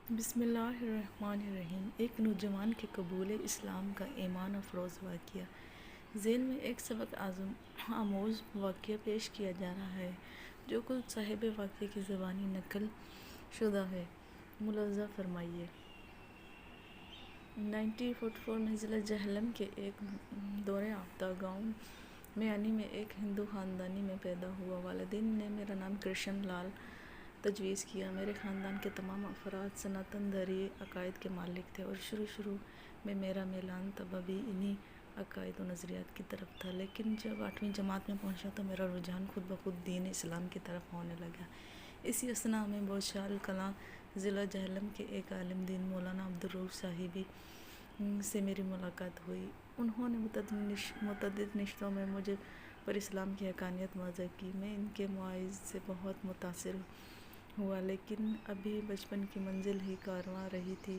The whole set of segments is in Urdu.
بسم اللہ الرحمن الرحیم۔ ایک نوجوان کے قبول اسلام کا ایمان افروز واقعہ۔ ذیل میں ایک سبق آموز واقعہ پیش کیا جا رہا ہے جو خود صاحب واقعہ کی زبانی نقل شدہ ہے۔ ملاحظہ فرمائیے۔ 1944 میں ضلع جہلم کے ایک دور یافتہ گاؤں میانی میں ایک ہندو خاندانی میں پیدا ہوا۔ والدین نے میرا نام کرشن لال تجویز کیا۔ میرے خاندان کے تمام افراد سناتن دھاری عقائد کے مالک تھے اور شروع میں میرا میلان طبع بھی انہی عقائد و نظریات کی طرف تھا، لیکن جب 8ویں جماعت میں پہنچا تو میرا رجحان خود بخود دین اسلام کی طرف ہونے لگا۔ اسی اثناء میں بوشال کلاں ضلع جہلم کے ایک عالم دین مولانا عبدالرؤف صاحبی سے میری ملاقات ہوئی۔ انہوں نے متعدد نشستوں میں مجھے پر اسلام کی حقانیت واضح کی۔ میں ان کے مواعظ سے بہت متاثر ہوا، لیکن ابھی بچپن کی منزل ہی کارواں رہی تھی،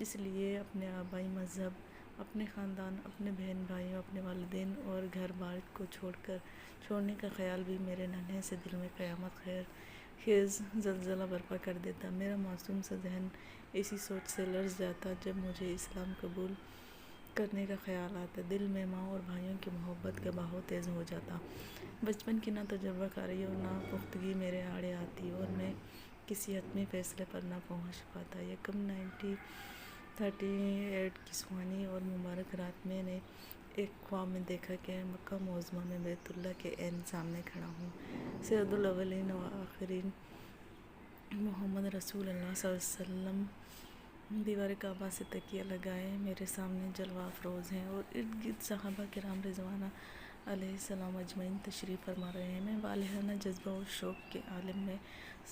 اس لیے اپنے آبائی مذہب، اپنے خاندان، اپنے بہن بھائیوں، اپنے والدین اور گھر بار کو چھوڑنے کا خیال بھی میرے ننھے سے دل میں قیامت خیز زلزلہ برپا کر دیتا۔ میرا معصوم سا ذہن اسی سوچ سے لرز جاتا جب مجھے اسلام قبول کرنے کا خیال آتا۔ دل میں ماں اور بھائیوں کی محبت کا بہاؤ تیز ہو جاتا۔ بچپن کی نہ تجربہ کاری اور نہ پختگی میرے آڑے آتی اور میں کسی حتمی فیصلے پر نہ پہنچ پاتا۔ یکم 1938 کی سہانی اور مبارک رات میں نے ایک خواب میں دیکھا کہ مکہ معظمہ میں بیت اللہ کے عین سامنے کھڑا ہوں۔ سید الاولین و آخرین محمد رسول اللہ صلی اللہ علیہ وسلم دیوار کعبہ سے تکیہ لگائے میرے سامنے جلوہ افروز ہیں اور ارد گرد صحابہ کرام رضوان علیہ السلام اجمعین تشریف فرما رہے ہیں۔ میں والہانہ جذبہ اور شوق کے عالم میں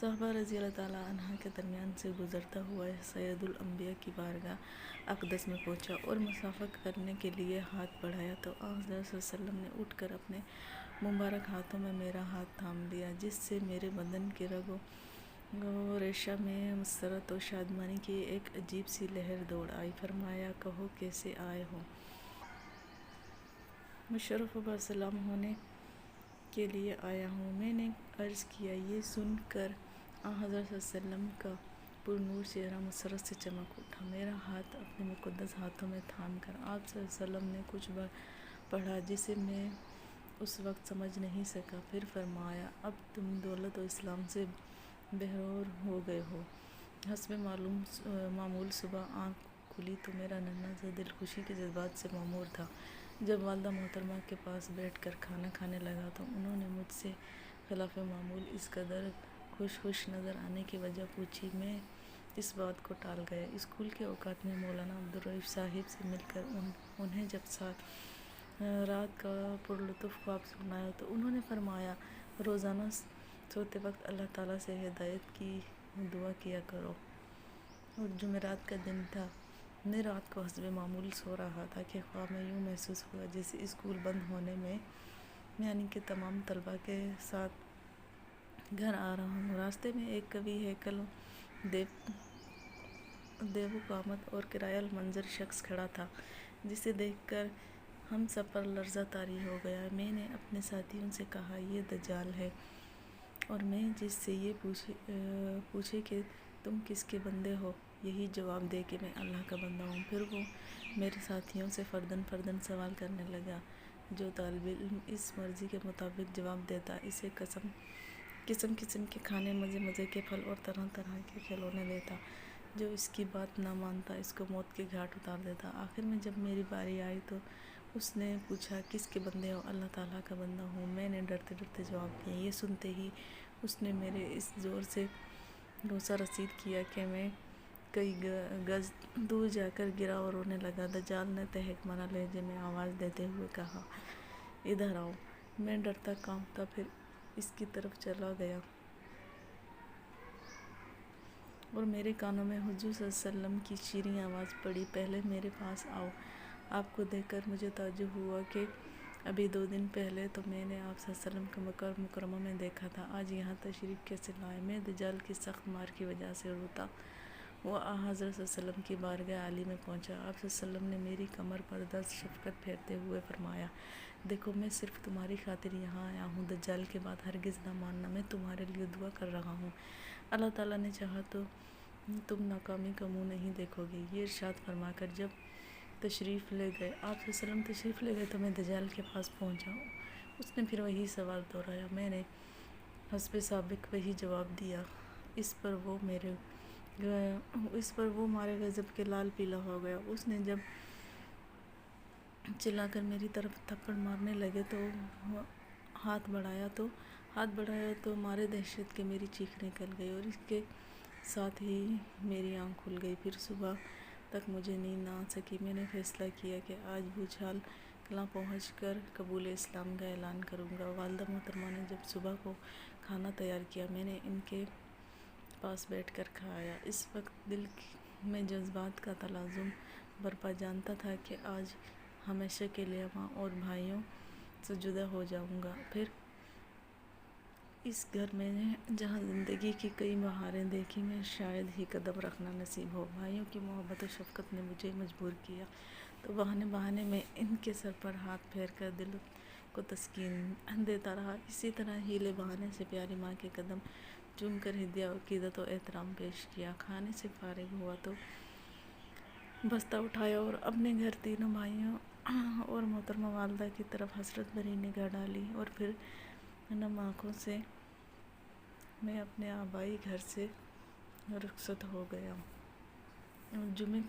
صحابہ رضی اللہ تعالیٰ عنہ کے درمیان سے گزرتا ہوا سید الانبیاء کی بارگاہ اقدس میں پہنچا اور مصافحہ کرنے کے لیے ہاتھ بڑھایا تو آن حضرت صلی اللہ علیہ وسلم نے اٹھ کر اپنے مبارک ہاتھوں میں میرا ہاتھ تھام لیا، جس سے میرے بدن کے رگ و ریشہ میں مسرت و شادمانی کی ایک عجیب سی لہر دوڑ آئی۔ فرمایا، کہو کیسے آئے ہو؟ مشرف و باسلام ہونے کے لیے آیا ہوں۔ میں نے عرض کیا۔ یہ سن کر آن حضرت صلی اللہ علیہ وسلم کا پر نور چہرہ مسرت سے چمک اٹھا۔ میرا ہاتھ اپنے مقدس ہاتھوں میں تھام کر آپ صلی اللہ علیہ وسلم نے کچھ پڑھا جسے میں اس وقت سمجھ نہیں سکا، پھر فرمایا، اب تم دولت و اسلام سے بہرور ہو گئے ہو۔ حسب معمول صبح آنکھ کھلی تو میرا ننھا سا دل خوشی کے جذبات سے معمور تھا۔ جب والدہ محترمہ کے پاس بیٹھ کر کھانا کھانے لگا تو انہوں نے مجھ سے خلاف معمول اس قدر خوش نظر آنے کی وجہ پوچھی۔ میں اس بات کو ٹال گیا۔ اسکول کے اوقات میں مولانا عبدالرؤف صاحب سے مل کر انہیں جب رات کا پرلطف خواب سنایا تو انہوں نے فرمایا، روزانہ سوتے وقت اللہ تعالیٰ سے ہدایت کی دعا کیا کرو۔ اور جمعرات کا دن تھا۔ میں رات کو حسب معمول سو رہا تھا کہ خواب میں یوں محسوس ہوا جیسے اسکول بند ہونے میں میانی کے تمام طلباء کے ساتھ گھر آ رہا ہوں۔ راستے میں ایک قوی ہیکل دیوقامت اور کرایہ المنظر شخص کھڑا تھا، جسے دیکھ کر ہم سب پر لرزہ طاری ہو گیا۔ میں نے اپنے ساتھیوں سے کہا، یہ دجال ہے۔ اور میں جس سے یہ پوچھے کہ تم کس کے بندے ہو، یہی جواب دے کہ میں اللہ کا بندہ ہوں۔ پھر وہ میرے ساتھیوں سے فرداً سوال کرنے لگا۔ جو طالب علم اس مرضی کے مطابق جواب دیتا، اسے قسم قسم کے کھانے، مزے کے پھل اور طرح طرح کے کھلونے دیتا۔ جو اس کی بات نہ مانتا، اس کو موت کے گھاٹ اتار دیتا۔ آخر میں جب میری باری آئی تو اس نے پوچھا، کس کے بندے ہو؟ اللہ تعالیٰ کا بندہ ہوں، میں نے ڈرتے ڈرتے جواب دیا۔ یہ سنتے ہی اس نے میرے اس زور سے ڈھوسا رسید کیا کہ میں کئی گز دور جا کر گرا اور رونے لگا۔ دجال نے تحقیرانہ لہجے میں آواز دیتے ہوئے کہا، ادھر آؤ۔ میں ڈرتا کانپتا پھر اس کی طرف چلا گیا اور میرے کانوں میں حضور صلی اللہ علیہ وسلم کی شیریں آواز پڑی، پہلے میرے پاس آؤ۔ آپ کو دیکھ کر مجھے تعجب ہوا کہ ابھی 2 دن پہلے تو میں نے آپ صلی اللہ علیہ وسلم کو مکہ مکرمہ میں دیکھا تھا، آج یہاں تشریف کیسے لائے؟ میں دجال کی سخت مار کی وجہ سے روتا ہوا آن حضرت صلی اللہ علیہ وسلم کی بارگاہ عالی میں پہنچا۔ آپ صلی اللہ علیہ وسلم نے میری کمر پر دست شفقت پھیرتے ہوئے فرمایا، دیکھو میں صرف تمہاری خاطر یہاں آیا ہوں، دجال کی بات ہرگز نہ ماننا، میں تمہارے لیے دعا کر رہا ہوں۔ اللہ تعالیٰ نے چاہا تو تم ناکامی کا منہ نہیں دیکھو گے، یہ ارشاد فرما کر جب تشریف لے گئے آپ صلی اللہ علیہ وسلم تشریف لے گئے تو میں دجال کے پاس پہنچا۔ اس نے پھر وہی سوال دہرایا، میں نے حسب سابق وہی جواب دیا۔ اس پر وہ مارے غضب کے لال پیلا ہو گیا۔ اس نے جب چلا کر میری طرف تھپڑ مارنے لگے تو ہاتھ بڑھایا تو مارے دہشت کے میری چیخ نکل گئی اور اس کے ساتھ ہی میری آنکھ کھل گئی۔ پھر صبح تک مجھے نیند نہ آ سکی۔ میں نے فیصلہ کیا کہ آج بھوچھال کلاں پہنچ کر قبول اسلام کا اعلان کروں گا۔ والدہ محترمہ نے جب صبح کو کھانا تیار کیا، میں نے ان کے پاس بیٹھ کر کھایا۔ اس وقت دل میں جذبات کا تلازم برپا، جانتا تھا کہ آج ہمیشہ کے لیے ماں اور بھائیوں سے جدا ہو جاؤں گا۔ پھر اس گھر میں جہاں زندگی کی کئی بہاریں دیکھی میں شاید ہی قدم رکھنا نصیب ہو۔ بھائیوں کی محبت و شفقت نے مجھے مجبور کیا تو بہانے میں ان کے سر پر ہاتھ پھیر کر دل کو تسکین دیتا رہا۔ اسی طرح ہیلے بہانے سے پیاری ماں کے قدم چوم کر ہدیہ عقیدت و احترام پیش کیا۔ کھانے سے فارغ ہوا تو بستہ اٹھایا اور اپنے گھر تینوں بھائیوں اور محترمہ والدہ کی طرف حسرت بھری نگاہ ڈالی اور پھر نم آنکھوں سے میں اپنے آبائی گھر سے رخصت ہو گیا۔ جمعے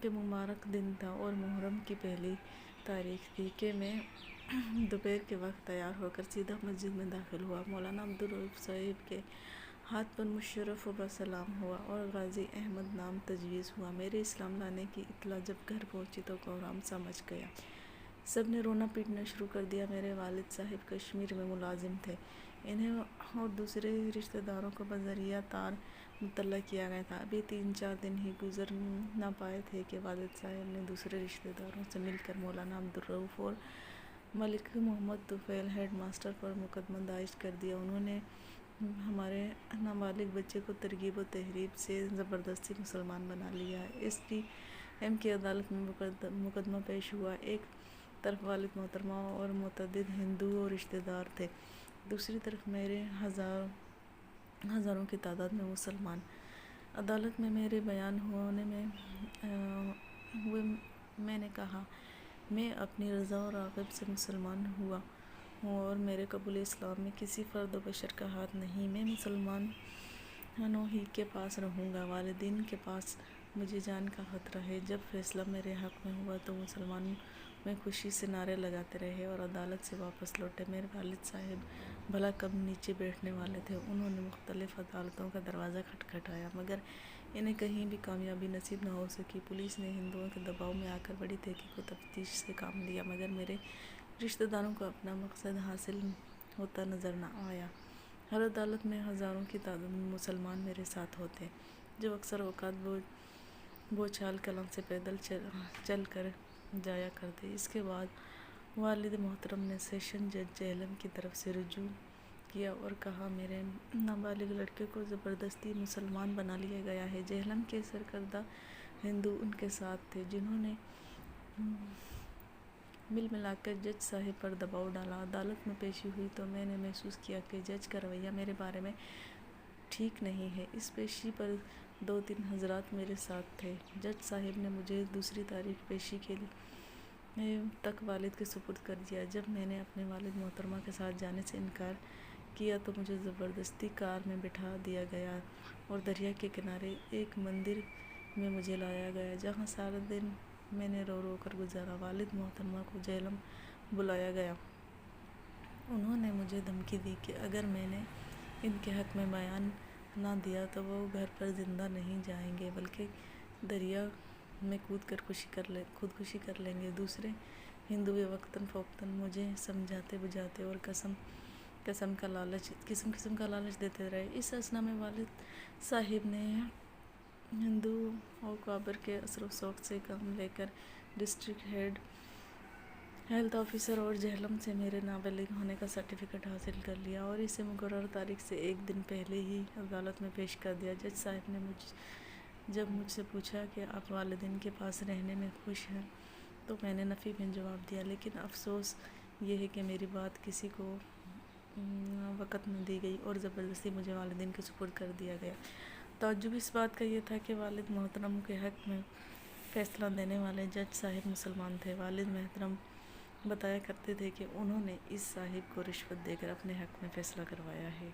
کے مبارک دن تھا اور محرم کی پہلی تاریخ تھی کہ میں دوپہر کے وقت تیار ہو کر سیدھا مسجد میں داخل ہوا۔ مولانا عبدالرؤف صاحب کے ہاتھ پر مشرف و بسلام ہوا اور غازی احمد نام تجویز ہوا۔ میرے اسلام لانے کی اطلاع جب گھر پہنچی تو کوہرام سا مچ گیا۔ سب نے رونا پیٹنا شروع کر دیا۔ میرے والد صاحب کشمیر میں ملازم تھے، انہیں اور دوسرے رشتہ داروں کو بذریعہ تار مطلع کیا گیا تھا۔ ابھی 3-4 دن ہی گزر نہ پائے تھے کہ والد صاحب نے دوسرے رشتہ داروں سے مل کر مولانا عبدالرؤف اور ملک محمد طفیل ہیڈ ماسٹر پر مقدمہ دائر کر دیا۔ انہوں نے ہمارے نابالغ بچے کو ترغیب و ترہیب سے زبردستی مسلمان بنا لیا ہے۔ ایس ڈی ایم کی عدالت میں مقدمہ پیش ہوا۔ ایک طرف والد محترمہ اور متعدد ہندو رشتہ دار تھے، دوسری طرف میرے ہزاروں کی تعداد میں مسلمان۔ عدالت میں میرے بیان ہونے میں نے کہا، میں اپنی رضا و راغب سے مسلمان ہوا ہوں اور میرے قبول اسلام میں کسی فرد و بشر کا ہاتھ نہیں۔ میں مسلمانوں ہی کے پاس رہوں گا۔ والدین کے پاس مجھے جان کا خطرہ ہے۔ جب فیصلہ میرے حق میں ہوا تو مسلمانوں میں خوشی سے نعرے لگاتے رہے اور عدالت سے واپس لوٹے۔ میرے والد صاحب بھلا کب نیچے بیٹھنے والے تھے۔ انہوں نے مختلف عدالتوں کا دروازہ کھٹکھٹایا مگر انہیں کہیں بھی کامیابی نصیب نہ ہو سکی۔ پولیس نے ہندوؤں کے دباؤ میں آ کر بڑی تحقیق و تفتیش سے کام لیا مگر میرے رشتہ داروں کو اپنا مقصد حاصل ہوتا نظر نہ آیا۔ ہر عدالت میں ہزاروں کی تعداد میں مسلمان میرے ساتھ ہوتے، جو اکثر اوقات بھوچھال کلاں سے پیدل چل کر جایا کرتے۔ اس کے بعد والد محترم نے سیشن جج جہلم کی طرف سے رجوع کیا اور کہا، میرے نابالغ لڑکے کو زبردستی مسلمان بنا لیا گیا ہے۔ جہلم کے سرکردہ ہندو ان کے ساتھ تھے، جنہوں نے مل ملا کر جج صاحب پر دباؤ ڈالا۔ عدالت میں پیشی ہوئی تو میں نے محسوس کیا کہ جج کا رویہ میرے بارے میں ٹھیک نہیں ہے۔ اس پیشی پر 2-3 حضرات میرے ساتھ تھے۔ جج صاحب نے مجھے دوسری تاریخ پیشی کے تک والد کے سپرد کر دیا۔ جب میں نے اپنے والد محترمہ کے ساتھ جانے سے انکار کیا تو مجھے زبردستی کار میں بٹھا دیا گیا اور دریا کے کنارے ایک مندر میں مجھے لایا گیا، جہاں سارا دن میں نے رو رو کر گزارا۔ والد محترمہ کو جہلم بلایا گیا۔ انہوں نے مجھے دھمکی دی کہ اگر میں نے ان کے حق میں بیان نہ دیا تو وہ گھر پر زندہ نہیں جائیں گے بلکہ دریا میں کود کر خودکشی کر لیں گے۔ دوسرے ہندو وقتاً فوقتاً مجھے سمجھاتے بجھاتے اور قسم قسم کا لالچ دیتے رہے۔ اس اثنا میں والد صاحب نے ہندو اوقابر کے اثر و ذوق سے کام لے کر ڈسٹرکٹ ہیلتھ آفیسر اور جہلم سے میرے نابالغ ہونے کا سرٹیفکیٹ حاصل کر لیا اور اسے مقررہ تاریخ سے 1 دن پہلے ہی عدالت میں پیش کر دیا۔ جج صاحب نے جب مجھ سے پوچھا کہ آپ والدین کے پاس رہنے میں خوش ہیں تو میں نے نفی میں جواب دیا، لیکن افسوس یہ ہے کہ میری بات کسی کو وقت نہ دی گئی اور زبردستی مجھے والدین کے سپرد کر دیا گیا۔ تعجب اس بات کا یہ تھا کہ والد محترم کے حق میں فیصلہ دینے والے جج صاحب مسلمان تھے۔ والد محترم بتایا کرتے تھے کہ انہوں نے اس صاحب کو رشوت دے کر اپنے حق میں فیصلہ کروایا ہے۔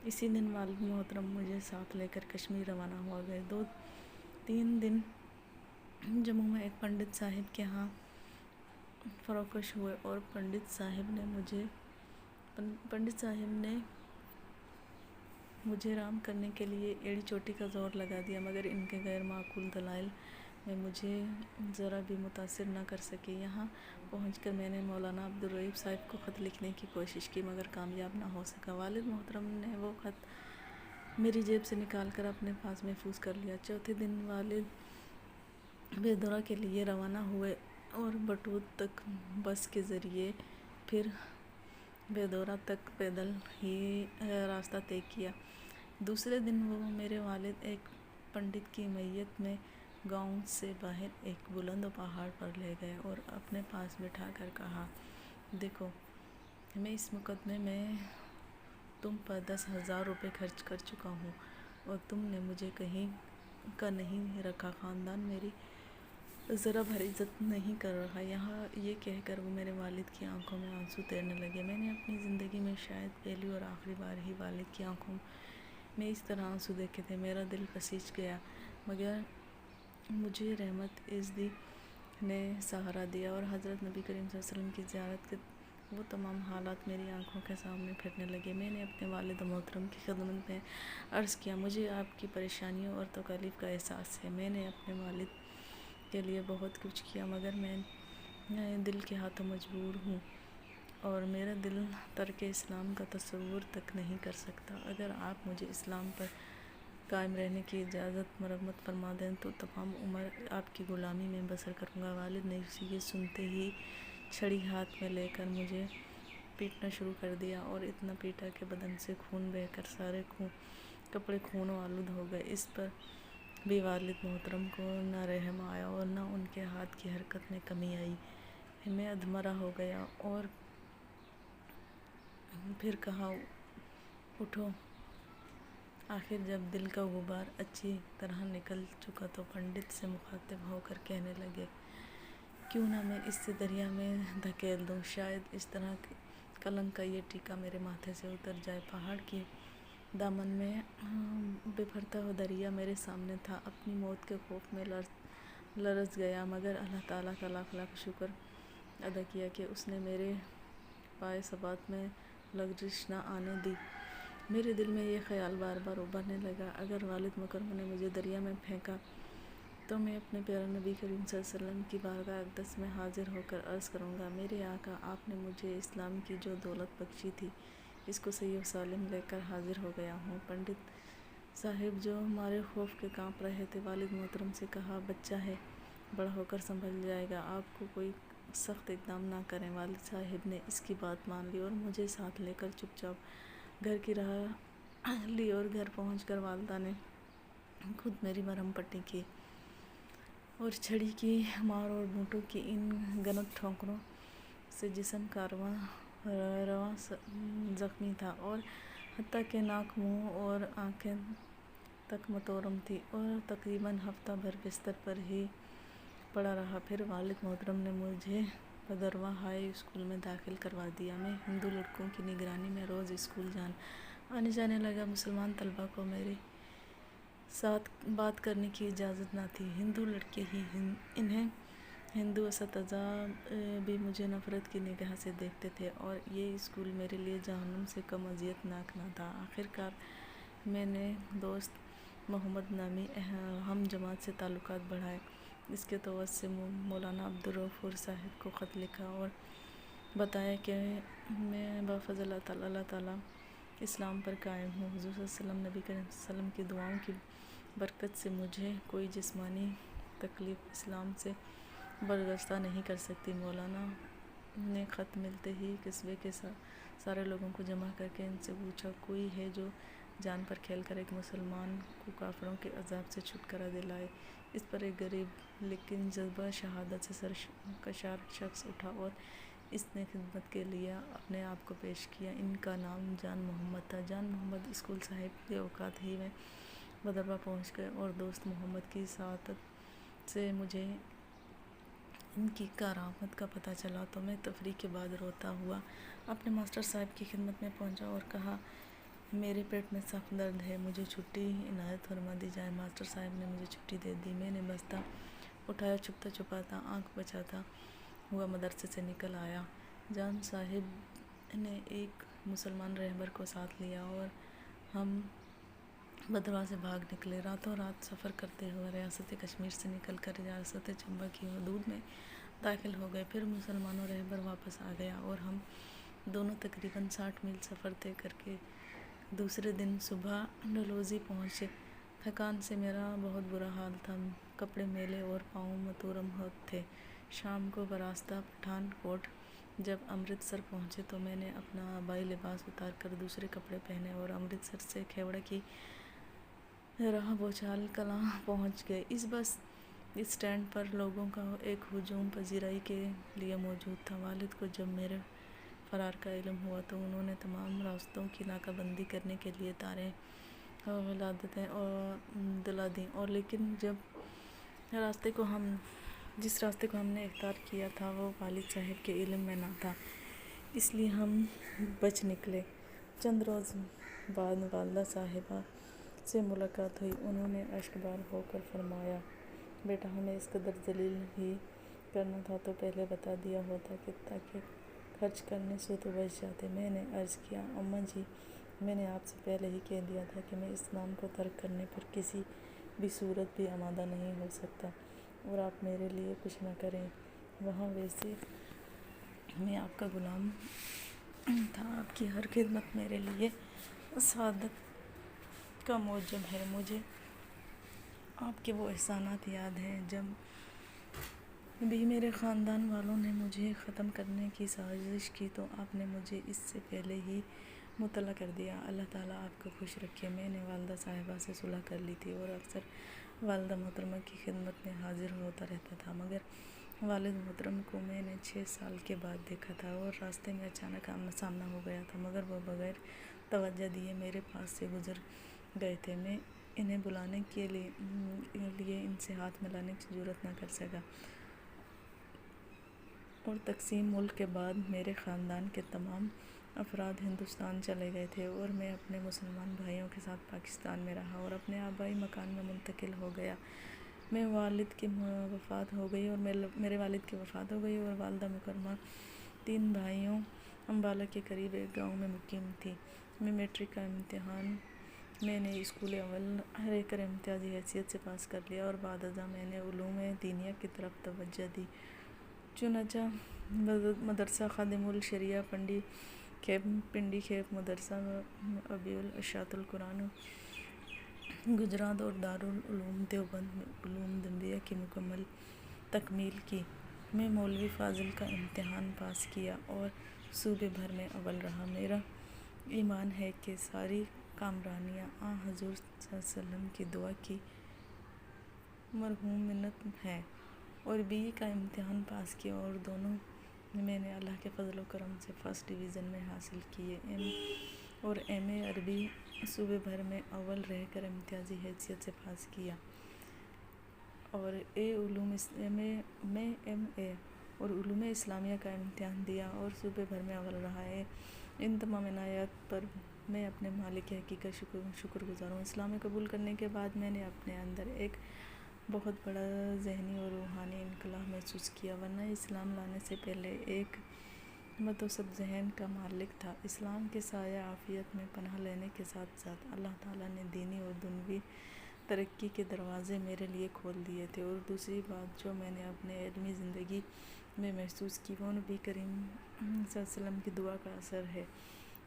اسی دن والد محترم مجھے ساتھ لے کر کشمیر روانہ ہوا گئے۔ 2-3 دن جموں میں ایک پنڈت صاحب کے ہاں فروخت ہوئے اور پنڈت صاحب نے مجھے رام کرنے کے لیے ایڑی چوٹی کا زور لگا دیا، مگر ان کے غیر معقول دلائل میں مجھے ذرا بھی متاثر نہ کر سکے۔ یہاں پہنچ کر میں نے مولانا عبدالرحیم صاحب کو خط لکھنے کی کوشش کی، مگر کامیاب نہ ہو سکا۔ والد محترم نے وہ خط میری جیب سے نکال کر اپنے پاس محفوظ کر لیا۔ چوتھے دن والد بیدورہ کے لیے روانہ ہوئے اور بٹوت تک بس کے ذریعے، پھر بیدورہ تک پیدل ہی راستہ طے کیا۔ دوسرے دن وہ میرے والد ایک پنڈت کی معیت میں گاؤں سے باہر ایک بلند پہاڑ پر لے گئے اور اپنے پاس بٹھا کر کہا، دیکھو، میں اس مقدمے میں تم پر 10,000 روپے خرچ کر چکا ہوں اور تم نے مجھے کہیں کا نہیں رکھا۔ خاندان میری ذرا بھر عزت نہیں کر رہا۔ یہاں یہ کہہ کر وہ میرے والد کی آنکھوں میں آنسو تیرنے لگے۔ میں نے اپنی زندگی میں شاید پہلی اور آخری بار ہی والد کی آنکھوں میں اس طرح آنسو دیکھے تھے۔ میرا دل پسیج گیا، مگر مجھے رحمت ایزدی نے سہارا دیا اور حضرت نبی کریم صلی اللہ علیہ وسلم کی زیارت کے وہ تمام حالات میری آنکھوں کے سامنے پھرنے لگے۔ میں نے اپنے والد محترم کی خدمت میں عرض کیا، مجھے آپ کی پریشانیوں اور تکالیف کا احساس ہے۔ میں نے اپنے والد کے لیے بہت کچھ کیا، مگر میں دل کے ہاتھوں مجبور ہوں اور میرا دل ترک اسلام کا تصور تک نہیں کر سکتا۔ اگر آپ مجھے اسلام پر قائم رہنے کی اجازت مرحمت فرما دیں تو تمام عمر آپ کی غلامی میں بسر کروں گا۔ والد نے یہ سنتے ہی چھڑی ہاتھ میں لے کر مجھے پیٹنا شروع کر دیا اور اتنا پیٹا کہ بدن سے خون بہہ کر سارے کپڑے خون آلود ہو گئے۔ اس پر بھی والد محترم کو نہ رحم آیا اور نہ ان کے ہاتھ کی حرکت میں کمی آئی۔ میں ادھمرا ہو گیا اور پھر کہا، اٹھو۔ آخر جب دل کا غبار اچھی طرح نکل چکا تو پنڈت سے مخاطب ہو کر کہنے لگے، کیوں نہ میں اس سے دریا میں دھکیل دوں، شاید اس طرح کلنک کا یہ ٹیکا میرے ماتھے سے اتر جائے۔ پہاڑ کی دامن میں بپھرتا ہوا دریا میرے سامنے تھا۔ اپنی موت کے خوف میں لرز گیا، مگر اللہ تعالیٰ کا لاکھ لاکھ شکر ادا کیا کہ اس نے میرے پائے ثبات میں لغزش نہ آنے دی۔ میرے دل میں یہ خیال بار بار ابھرنے لگا، اگر والد مکرم نے مجھے دریا میں پھینکا تو میں اپنے پیارے نبی کریم صلی اللہ علیہ وسلم کی بارگاہ اقدس میں حاضر ہو کر عرض کروں گا، میرے آقا، آپ نے مجھے اسلام کی جو دولت بخشی تھی اس کو صحیح و سالم لے کر حاضر ہو گیا ہوں۔ پنڈت صاحب جو مارے خوف کے کانپ رہے تھے، والد محترم سے کہا، بچہ ہے، بڑا ہو کر سنبھل جائے گا، آپ کو کوئی سخت اقدام نہ کریں۔ والد صاحب نے اس کی بات مان لی اور مجھے ساتھ لے کر چپ چاپ گھر کی راہ لی اور گھر پہنچ کر والدہ نے خود میری مرہم پٹی کی اور چھڑی کی مار اور بونٹوں کی ان گنت ٹھوکروں سے جسم رواں زخمی تھا اور حتیٰ کہ ناک، منہ اور آنکھیں تک متورم تھی، اور تقریباً ہفتہ بھر بستر پر ہی پڑا رہا۔ پھر والد محترم نے مجھے بھدرواہ ہائی اسکول میں داخل کروا دیا۔ میں ہندو لڑکوں کی نگرانی میں روز اسکول آنے جانے لگا۔ مسلمان طلباء کو میرے ساتھ بات کرنے کی اجازت نہ تھی۔ ہندو لڑکے ہی انہیں ہندو اساتذہ بھی مجھے نفرت کی نگاہ سے دیکھتے تھے اور یہ اسکول میرے لیے جہنم سے کم اذیت ناک نہ تھا۔ آخرکار میں نے دوست محمد نامی ہم جماعت سے تعلقات بڑھائے۔ اس کے توسط سے مولانا عبدالغفور صاحب کو خط لکھا اور بتایا کہ میں بفضل اللہ تعالیٰ اسلام پر قائم ہوں۔ حضور صلی اللہ علیہ وسلم، نبی کریم صلی اللہ علیہ وسلم کی دعاؤں کی برکت سے مجھے کوئی جسمانی تکلیف اسلام سے برگزیدہ نہیں کر سکتی۔ مولانا نے خط ملتے ہی قصبے کے سارے لوگوں کو جمع کر کے ان سے پوچھا، کوئی ہے جو جان پر کھیل کر ایک مسلمان کو کافروں کے عذاب سے چھٹکارا دلائے؟ اس پر ایک غریب لیکن جذبہ شہادت سے سرشار شخص اٹھا اور اس نے خدمت کے لیے اپنے آپ کو پیش کیا۔ ان کا نام جان محمد تھا۔ جان محمد اسکول صاحب کے اوقات ہی میں بدربہ پہنچ گئے اور دوست محمد کی سعادت سے مجھے ان کی کرامت کا پتہ چلا تو میں تفریح کے بعد روتا ہوا اپنے ماسٹر صاحب کی خدمت میں پہنچا اور کہا میرے پیٹ میں سخت درد ہے، مجھے چھٹی عنایت فرما دی جائے۔ ماسٹر صاحب نے مجھے چھٹی دے دی۔ میں نے بستہ اٹھایا، چھپتا چھپاتا آنکھ بچاتا ہوا مدرسے سے نکل آیا۔ جان صاحب نے ایک مسلمان رہبر کو ساتھ لیا اور ہم بدرواہ سے بھاگ نکلے۔ راتوں رات سفر کرتے ہوئے ریاست کشمیر سے نکل کر ریاست چمبا کی حدود میں داخل ہو گئے۔ پھر مسلمانوں رہبر واپس آ گیا اور ہم دونوں تقریباً 60 میل سفر طے کر کے دوسرے دن صبح ڈلہوزی پہنچے۔ تھکان سے میرا بہت برا حال تھا، کپڑے میلے اور پاؤں متورم تھے۔ شام کو براستہ پٹھان کوٹ جب امرتسر پہنچے تو میں نے اپنا آبائی لباس اتار کر دوسرے کپڑے پہنے اور امرتسر سے کھیوڑا کی راہ بھوچال کلاں پہنچ گئے۔ اس بس اسٹینڈ پر لوگوں کا ایک ہجوم پذیرائی کے لیے موجود تھا۔ والد کو جب میرے فرار کا علم ہوا تو انہوں نے تمام راستوں کی ناکہ بندی کرنے کے لیے تاریں ولادتیں دلا دیں، اور لیکن جس راستے کو ہم نے اختیار کیا تھا وہ والد صاحب کے علم میں نہ تھا، اس لیے ہم بچ نکلے۔ چند روز بعد والدہ صاحبہ سے ملاقات ہوئی۔ انہوں نے اشکبار ہو کر فرمایا بیٹا ہمیں اس قدر ذلیل ہی کرنا تھا تو پہلے بتا دیا ہوتا کہ تاکہ خرچ کرنے سے تو بچ جاتے۔ میں نے عرض کیا اماں جی میں نے آپ سے پہلے ہی کہہ دیا تھا کہ میں اسلام کو ترک کرنے پر کسی بھی صورت بھی آمادہ نہیں ہو سکتا، اور آپ میرے لیے کچھ نہ کریں وہاں ویسے میں آپ کا غلام تھا، آپ کی ہر خدمت میرے لیے سعادت کا موجب ہے۔ مجھے آپ کے وہ احسانات یاد ہیں جب بھی میرے خاندان والوں نے مجھے ختم کرنے کی سازش کی تو آپ نے مجھے اس سے پہلے ہی مطلع کر دیا۔ اللہ تعالیٰ آپ کو خوش رکھے۔ میں نے والدہ صاحبہ سے صلح کر لی تھی اور اکثر والدہ محترمہ کی خدمت میں حاضر ہوتا رہتا تھا، مگر والد محترم کو میں نے 6 سال کے بعد دیکھا تھا اور راستے میں اچانک آمنا سامنا ہو گیا تھا، مگر وہ بغیر توجہ دیے میرے پاس سے گزر گئے تھے۔ میں انہیں بلانے کے لیے ان سے ہاتھ ملانے کی جرات نہ کر سکا، اور تقسیم ملک کے بعد میرے خاندان کے تمام افراد ہندوستان چلے گئے تھے اور میں اپنے مسلمان بھائیوں کے ساتھ پاکستان میں رہا اور اپنے آبائی مکان میں منتقل ہو گیا۔ میرے والد کی وفات ہو گئی اور والدہ مکرمہ 3 بھائیوں امبالہ کے قریب ایک گاؤں میں مقیم تھی۔ میں میٹرک کا امتحان میں نے اسکول اول رہ کر امتیازی حیثیت سے پاس کر لیا اور بعد ازاں میں نے علوم دینیہ کی طرف توجہ دی۔ چنانچہ مدرسہ خادم الشریعہ پنڈی کھیپ، مدرسہ ابی الاشاط القرآن گجرات اور دارالعلوم دیوبند میں علوم دنیویہ کی تکمیل کی۔ میں مولوی فاضل کا امتحان پاس کیا اور صوبے بھر میں اول رہا۔ میرا ایمان ہے کہ ساری کامرانیاں آن حضور صلی اللہ علیہ وسلم کی دعا کی مرہون منت ہیں، اور BE کا امتحان پاس کیا اور دونوں میں نے اللہ کے فضل و کرم سے فرسٹ ڈویژن میں حاصل کیے۔ اور MA عربی صوبے بھر میں اول رہ کر امتیازی حیثیت سے پاس کیا، اور میں MA اور علوم اسلامیہ کا امتحان دیا اور صوبے بھر میں اول رہا ہے۔ ان تمام عنایات پر میں اپنے مالک حقیقت شکر گزار ہوں۔ اسلام قبول کرنے کے بعد میں نے اپنے اندر ایک بہت بڑا ذہنی اور روحانی انقلاب محسوس کیا، ورنہ اسلام لانے سے پہلے ایک متوسط ذہن کا مالک تھا۔ اسلام کے سایہ عافیت میں پناہ لینے کے ساتھ ساتھ اللہ تعالیٰ نے دینی اور دنیوی ترقی کے دروازے میرے لیے کھول دیے تھے، اور دوسری بات جو میں نے اپنے علمی زندگی میں محسوس کی وہ نبی کریم صلی اللہ علیہ وسلم کی دعا کا اثر ہے۔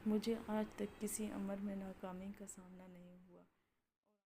مجھے آج تک کسی امر میں ناکامی کا سامنا نہیں ہوا۔